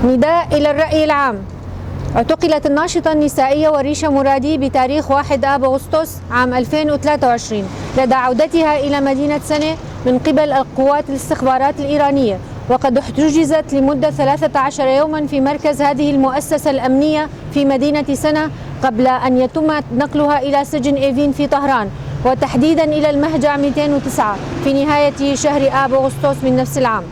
نداء إلى الرأي العام. اعتقلت الناشطة النسائية وريشة مرادي بتاريخ 1 آب أغسطس عام 2023 لدى عودتها إلى مدينة سنة من قبل القوات الاستخبارات الإيرانية، وقد احتجزت لمدة 13 يوما في مركز هذه المؤسسة الأمنية في مدينة سنة قبل أن يتم نقلها إلى سجن إيفين في طهران، وتحديدا إلى المهجع 209 في نهاية شهر آب أغسطس من نفس العام.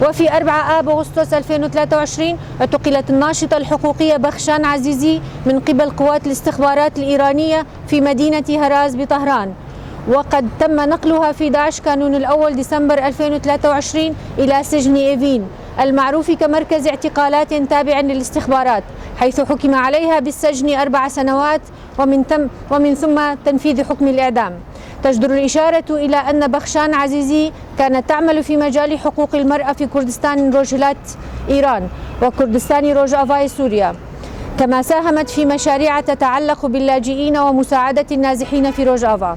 وفي 4 آب أغسطس 2023 اعتقلت الناشطة الحقوقية بخشان عزيزي من قبل قوات الاستخبارات الإيرانية في مدينة هراز بطهران، وقد تم نقلها في 11 كانون الأول ديسمبر 2023 إلى سجن إيفين المعروف كمركز اعتقالات تابع للاستخبارات، حيث حكم عليها بالسجن 4 سنوات ومن ثم تنفيذ حكم الإعدام. تجدر الإشارة إلى أن بخشان عزيزي كانت تعمل في مجال حقوق المرأة في كردستان روجلات إيران وكردستان روجافاي سوريا، كما ساهمت في مشاريع تتعلق باللاجئين ومساعدة النازحين في روجافا.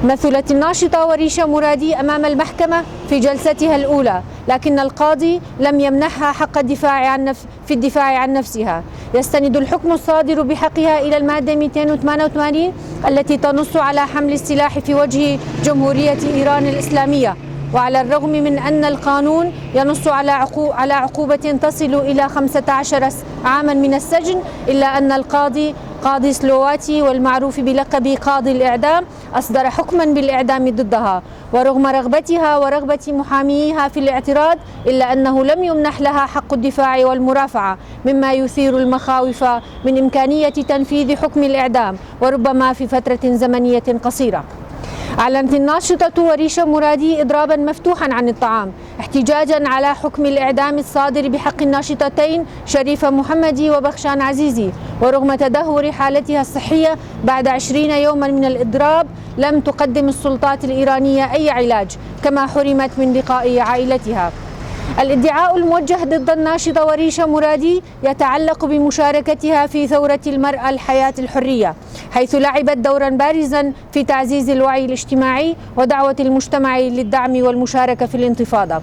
مثلت الناشطة وريشة مرادي أمام المحكمة في جلستها الأولى، لكن القاضي لم يمنحها حق الدفاع عن نفسها. يستند الحكم الصادر بحقها إلى المادة 288 التي تنص على حمل السلاح في وجه جمهورية إيران الإسلامية، وعلى الرغم من أن القانون ينص على عقوبة تصل إلى 15 عاما من السجن، إلا أن قاضي سلواتي والمعروف بلقب قاضي الإعدام أصدر حكما بالإعدام ضدها، ورغم رغبتها ورغبة محاميها في الاعتراض إلا أنه لم يمنح لها حق الدفاع والمرافعة، مما يثير المخاوف من إمكانية تنفيذ حكم الإعدام وربما في فترة زمنية قصيرة. أعلنت الناشطة وريشة مرادي إضرابا مفتوحا عن الطعام احتجاجا على حكم الإعدام الصادر بحق الناشطتين شريفة محمدي وبخشان عزيزي، ورغم تدهور حالتها الصحية بعد 20 يوما من الإضراب لم تقدم السلطات الإيرانية أي علاج، كما حرمت من لقاء عائلتها. الادعاء الموجه ضد الناشطة وريشة مرادي يتعلق بمشاركتها في ثورة المرأة الحياة الحرية، حيث لعبت دورا بارزا في تعزيز الوعي الاجتماعي ودعوة المجتمع للدعم والمشاركة في الانتفاضة.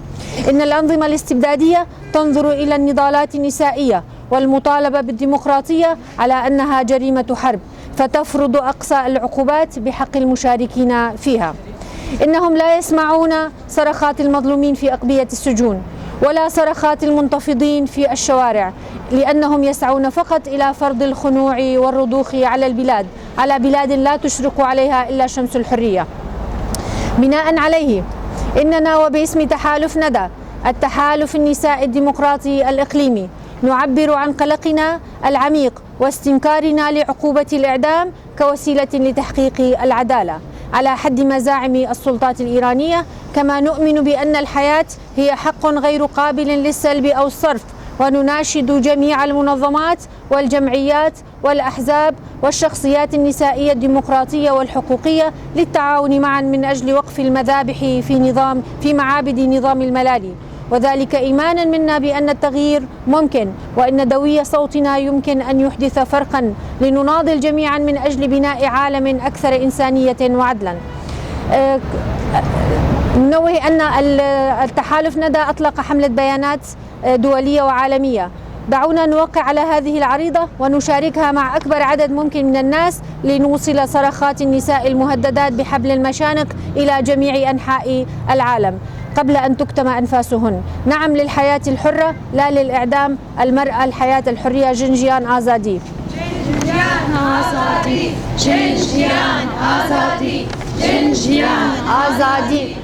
إن الأنظمة الاستبدادية تنظر إلى النضالات النسائية والمطالبة بالديمقراطية على أنها جريمة حرب، فتفرض أقصى العقوبات بحق المشاركين فيها. إنهم لا يسمعون صرخات المظلومين في أقبية السجون ولا صرخات المنتفضين في الشوارع، لأنهم يسعون فقط إلى فرض الخنوع والرضوخ على بلاد لا تشرق عليها إلا شمس الحرية. بناء عليه إننا وباسم تحالف ندى، التحالف النسائي الديمقراطي الإقليمي، نعبر عن قلقنا العميق واستنكارنا لعقوبة الإعدام كوسيلة لتحقيق العدالة على حد مزاعم السلطات الإيرانية، كما نؤمن بأن الحياة هي حق غير قابل للسلب أو الصرف، ونناشد جميع المنظمات والجمعيات والأحزاب والشخصيات النسائية الديمقراطية والحقوقية للتعاون معا من أجل وقف المذابح في معابد نظام الملالي، وذلك إيمانا منا بأن التغيير ممكن، وأن دوي صوتنا يمكن أن يحدث فرقا لنناضل جميعا من أجل بناء عالم أكثر إنسانية وعدلا. ننوه أن التحالف ندى أطلق حملة بيانات دولية وعالمية. دعونا نوقع على هذه العريضة ونشاركها مع أكبر عدد ممكن من الناس لنوصل صرخات النساء المهددات بحبل المشانق إلى جميع أنحاء العالم قبل أن تكتم أنفاسهن. نعم للحياة الحرة، لا للإعدام. المرأة الحياة الحرية. جنجيان آزادي. جنجيان آزادي. جنجيان آزادي. جنجيان آزادي.